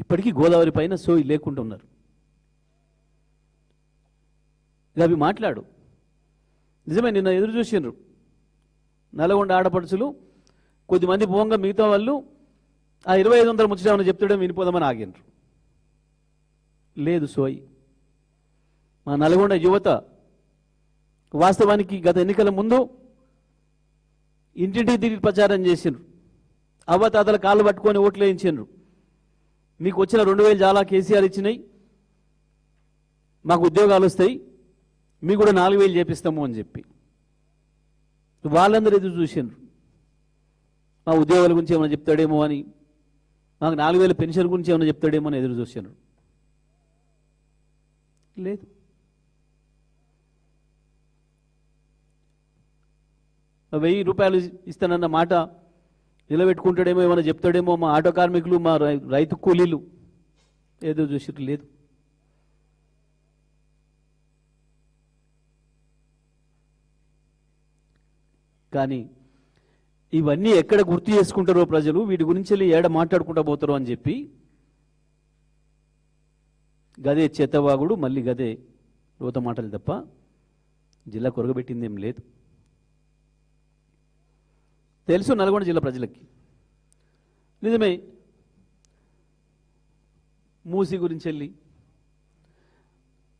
ఇప్పటికీ గోదావరి పైన సోయి లేకుండా ఉన్నారు. ఇక అవి మాట్లాడు. నిజమే, నిన్న ఎదురు చూసిండ్రు నల్గొండ ఆడపడుచులు కొద్దిమంది పోంగా మిగతా వాళ్ళు ఆ 2500 ముచ్చటమని చెప్తాడో వినిపోదామని ఆగిండ్రు. లేదు సోయి. మా నల్గొండ యువత వాస్తవానికి గత ఎన్నికల ముందు ఇంటింటికి తిరిగి ప్రచారం చేసిండ్రు. అవ్వతాతల కాళ్ళు పట్టుకొని ఓట్లు వేయించిండ్రు. మీకు వచ్చిన 2000 చాలా కేసీఆర్ ఇచ్చినాయి, మాకు ఉద్యోగాలు వస్తాయి, మీకు కూడా 4000 చేపిస్తాము అని చెప్పి వాళ్ళందరూ ఎదురు చూసిండ్రు. మా ఉద్యోగాల గురించి ఏమైనా చెప్తాడేమో అని, మాకు 4000 పెన్షన్ గురించి ఏమైనా చెప్తాడేమో అని ఎదురు చూసిండ్రు. లేదు. ₹1000 ఇస్తానన్న మాట నిలబెట్టుకుంటాడేమో, ఏమైనా చెప్తాడేమో, మా ఆటో కార్మికులు, మా రైతు కూలీలు ఎదురు చూసిరు. లేదు. కానీ ఇవన్నీ ఎక్కడ గుర్తు చేసుకుంటారో ప్రజలు, వీటి గురించి ఏడ మాట్లాడుకుంటా పోతారో అని చెప్పి గదే చేతవాగుడు, మళ్ళీ గదే రోత మాటలు తప్ప జిల్లా కొరగబెట్టింది ఏం లేదు. తెలుసు నల్గొండ జిల్లా ప్రజలకి. నిజమే, మూసి గురించి వెళ్ళి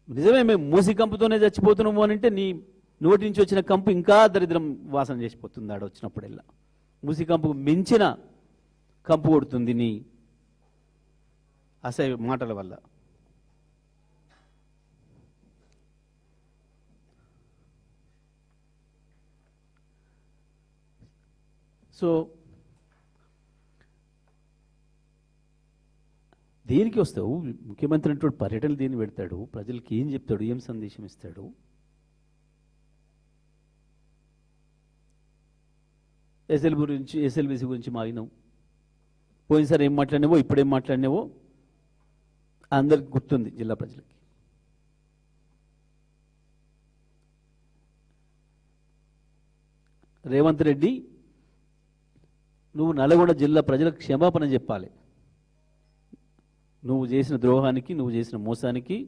నిజమే, మేము మూసి కంపుతోనే చచ్చిపోతున్నాము అని అంటే నీ నోటి నుంచి వచ్చిన కంపు ఇంకా దరిద్రం వాసన చేసిపోతుంది. ఆడ వచ్చినప్పుడల్లా మూసి కంపు మించిన కంపు కొడుతుంది నీ అసహ్య మాటల వల్ల. సో దేనికి వస్తావు? ముఖ్యమంత్రి అంటే పర్యటనలు దేని పెడతాడు? ప్రజలకి ఏం చెప్తాడు? ఏం సందేశం ఇస్తాడు? ఎస్ఎల్బిసి గురించి మాగినావు. పోయినసారి ఏం మాట్లాడినావో, ఇప్పుడేం మాట్లాడినావో అందరికి గుర్తుంది జిల్లా ప్రజలకి. రేవంత్ రెడ్డి, నువ్వు నల్గొండ జిల్లా ప్రజలకు క్షమాపణ చెప్పాలి. నువ్వు చేసిన ద్రోహానికి, నువ్వు చేసిన మోసానికి.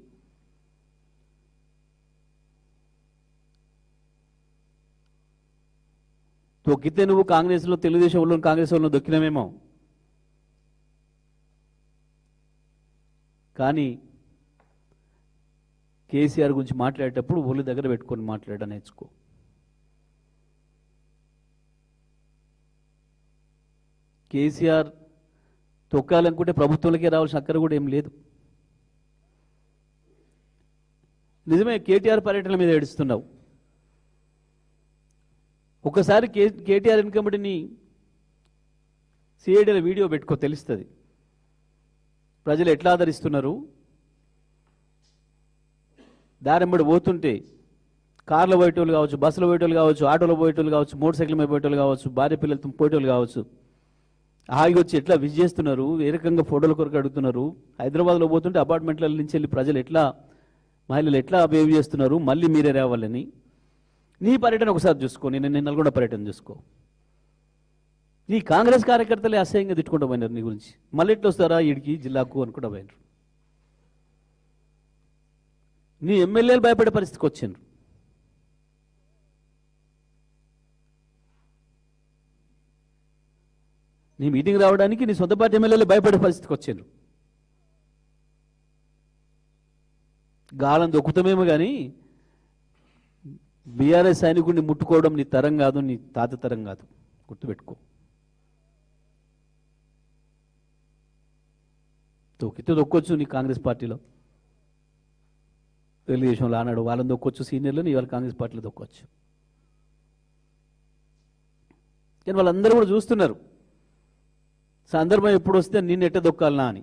తొక్కితే నువ్వు కాంగ్రెస్లో, తెలుగుదేశం వాళ్ళు కాంగ్రెస్ వాళ్ళు దొక్కినామేమో, కానీ కేసీఆర్ గురించి మాట్లాడేటప్పుడు ఒళ్ళు దగ్గర పెట్టుకొని మాట్లాడడం నేర్చుకో. కేసీఆర్ తొక్కాలనుకుంటే ప్రభుత్వంలోకే రావాల్సిన అక్కర కూడా ఏం లేదు. నిజమే, కేటీఆర్ పర్యటన మీద ఏడుస్తున్నావు. ఒకసారి కేటీఆర్ వెనుకబడిని సిఐడిల వీడియో పెట్టుకో, తెలుస్తుంది ప్రజలు ఎట్లా ఆదరిస్తున్నారు. దారెంబడి పోతుంటే కార్లో పోయేటోళ్ళు కావచ్చు, బస్సులో పోయేటోళ్ళు కావచ్చు, ఆటోలో పోయేటోళ్ళు కావచ్చు, మోటార్ సైకిల్ మీద పోయేటోళ్ళు కావచ్చు, భార్య పిల్లలతో పోయేటోళ్ళు కావచ్చు, హాయిగా వచ్చి ఎట్లా విజ్ చేస్తున్నారు, ఏ రకంగా ఫోటోల కొరకు అడుగుతున్నారు. హైదరాబాద్లో పోతుంటే అపార్ట్మెంట్ల నుంచి వెళ్ళి ప్రజలు ఎట్లా, మహిళలు ఎట్లా బిహేవ్ చేస్తున్నారు, మళ్ళీ మీరే రావాలని. నీ పర్యటన ఒకసారి చూసుకో, నేను నల్గొండ పర్యటన చూసుకో. నీ కాంగ్రెస్ కార్యకర్తలే అసహ్యంగా తిట్టుకుంటూ పోయినారు నీ గురించి. మళ్ళీ ఎట్లా వస్తారా ఈడికి జిల్లాకు అనుకుంటూ పోయినారు. నీ ఎమ్మెల్యేలు భయపడే పరిస్థితికి వచ్చిండ్రు. నీ మీటింగ్ రావడానికి నీ సొంత పార్టీ ఎమ్మెల్యేలు భయపడే పరిస్థితికి వచ్చిండ్రు. గాలం దొక్కుతామేమో కానీ బీఆర్ఎస్ సైనికుడిని ముట్టుకోవడం నీ తరం కాదు, నీ తాత తరం కాదు, గుర్తుపెట్టుకో. తొక్కితే దొక్కొచ్చు నీ కాంగ్రెస్ పార్టీలో, తెలుగుదేశంలో ఆనాడు వాళ్ళని దొక్కొచ్చు సీనియర్లు, ఇవాళ కాంగ్రెస్ పార్టీలో దొక్కొచ్చు. కానీ వాళ్ళందరూ కూడా చూస్తున్నారు సందర్భం ఎప్పుడు వస్తే నిన్ను ఎట్ట దొక్కాలనా అని.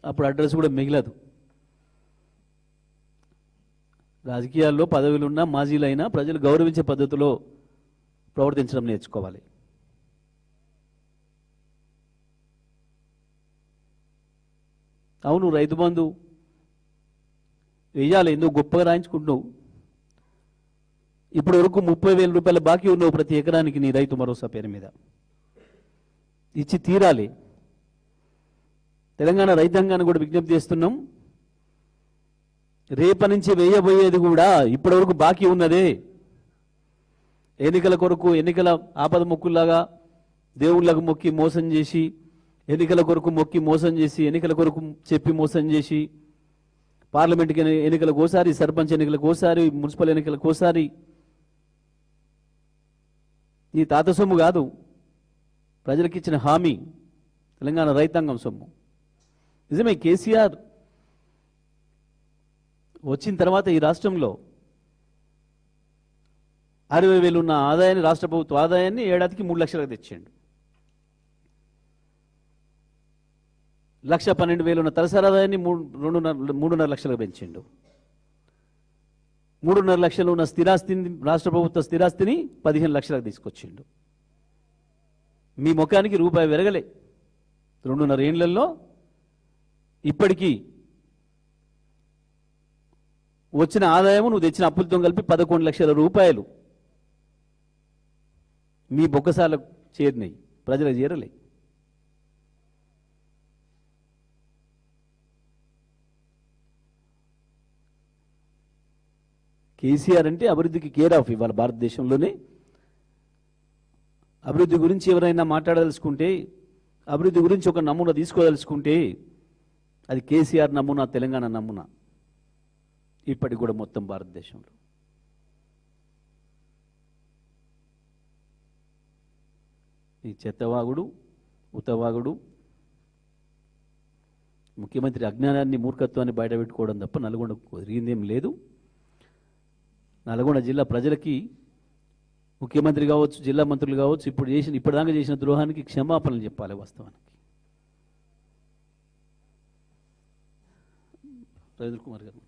అప్పుడు అడ్రస్ కూడా మిగిలదు. రాజకీయాల్లో పదవులున్నా మాజీలైనా ప్రజలు గౌరవించే పద్ధతిలో ప్రవర్తించడం నేర్చుకోవాలి. అవును, రైతు బంధు వెయ్యాలి, ఎందుకు గొప్పగా రాయించుకుంటున్నావు. ఇప్పటి వరకు 30,000 రూపాయల బాకీ ఉన్నావు ప్రతి ఎకరానికి నీ రైతు భరోసా పేరు మీద. ఇచ్చి తీరాలి. తెలంగాణ రైతాంగాన్ని కూడా విజ్ఞప్తి చేస్తున్నాం, రేపటి నుంచి వేయబోయేది కూడా ఇప్పటివరకు బాకీ ఉన్నదే. ఎన్నికల కొరకు ఎన్నికల ఆపద మొక్కుల్లాగా దేవుళ్ళకు మొక్కి మోసం చేసి, ఎన్నికల కొరకు మొక్కి మోసం చేసి, ఎన్నికల కొరకు చెప్పి మోసం చేసి, పార్లమెంట్కి ఎన్నికలకు ఓసారి, సర్పంచ్ ఎన్నికలకు ఓసారి, మున్సిపల్ ఎన్నికలకు ఓసారి, ఈ తాత సొమ్ము కాదు, ప్రజలకు ఇచ్చిన హామీ తెలంగాణ రైతాంగం సొమ్ము. నిజమే, కేసీఆర్ వచ్చిన తర్వాత ఈ రాష్ట్రంలో 60,000 ఉన్న ఆదాయాన్ని, రాష్ట్ర ప్రభుత్వ ఆదాయాన్ని ఏడాదికి 3 లక్షలకు తెచ్చిండు. 1,12,000 ఉన్న తలసరి ఆదాయాన్ని 3.5 లక్షలకు పెంచిండు. 3.5 లక్షలు ఉన్న స్థిరాస్తిని, రాష్ట్ర ప్రభుత్వ స్థిరాస్తిని 15 లక్షలకు తీసుకొచ్చిండు. మీ ముఖానికి రూపాయి పెరగలే. 2.5 ఏళ్లలో ఇప్పటికీ వచ్చిన ఆదాయము నువ్వు తెచ్చిన అప్పులతో కలిపి 11 లక్షల రూపాయలు మీ బొక్కసాలకు చేరినాయి, ప్రజలకు చేరలే. కేసీఆర్ అంటే అభివృద్ధికి కేర్ ఆఫ్. ఇవాళ భారతదేశంలోనే అభివృద్ధి గురించి ఎవరైనా మాట్లాడదలుచుకుంటే, అభివృద్ధి గురించి ఒక నమూనా తీసుకోదలుచుకుంటే అది కేసీఆర్ నమూనా, తెలంగాణ నమూనా ఇప్పటికి కూడా మొత్తం భారతదేశంలో. ఈ చెత్తవాగుడు, ఉతవాగుడు, ముఖ్యమంత్రి అజ్ఞానాన్ని, మూర్ఖత్వాన్ని బయటపెట్టుకోవడం తప్ప నల్గొండకు జరిగిందేం లేదు. నల్గొండ జిల్లా ప్రజలకి ముఖ్యమంత్రి కావచ్చు, జిల్లా మంత్రులు కావచ్చు, ఇప్పటిదాకా చేసిన ద్రోహానికి క్షమాపణలు చెప్పాలి. వాస్తవానికి రవీంద్ర కుమార్ గారు.